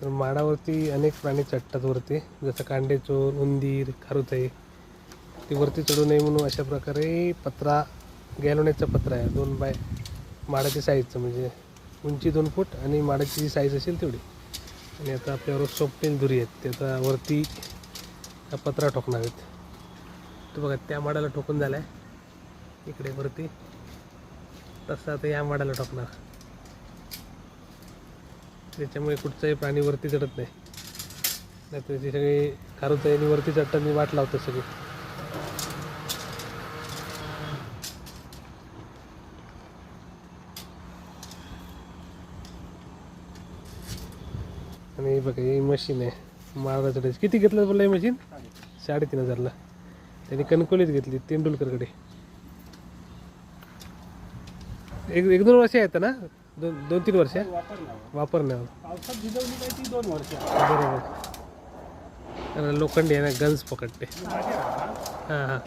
तर माडावरती अनेक प्राणी चढतात वरती, जसं कांडेचोर, उंदीर, खारुताई. ती वरती चढू नये म्हणून अशा प्रकारे पत्रा, गॅलोनेटचा पत्रा आहे. 2 बाय माडाची साईजचं, म्हणजे उंची 2 फूट आणि माडाची जी साईज असेल तेवढी. आणि आता आपल्यावर स्वप्नील धुरी आहेत, ते आता वरती हा पत्रा ठोकणार आहेत. तो बघा त्या माडाला ठोकून झाला आहे इकडे वरती, तसं आता या माडाला ठोकणार. त्याच्यामुळे कुठचाही प्राणी वरती चढत नाही. नाही तर ती सगळी खारुताईने वरती चढताना वाट लावतात सगळी. आणि बघा ही मशीन आहे माळा चढायची. किती घेतलं बोललं ही मशीन? 3,500ला. त्यांनी कणकोलीत घेतली, तेंडुलकरकडे. 1-2 वर्ष आहेत ना? 2-3 वर्ष वापरण्यावर. पावसात भिजवली काय ती 2 वर्ष. बरोबर. कारण लोखंडी आहे ना, गंज पकडते. हां हां.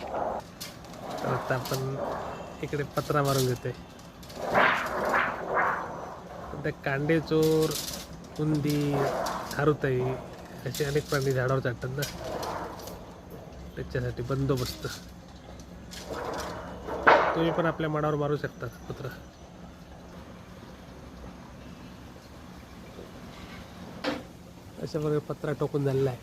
तर आता आपण इकडे पत्रा मारून घेतोय. त्या कांडेचोर, उंदीर, खारुताई असे अनेक प्राणी झाडावर चढतात ना, त्याच्यासाठी बंदोबस्त. तुम्ही पण आपल्या माडावर मारू शकता पत्रा. अशा प्रकारे पत्रा टोकून झालेला आहे.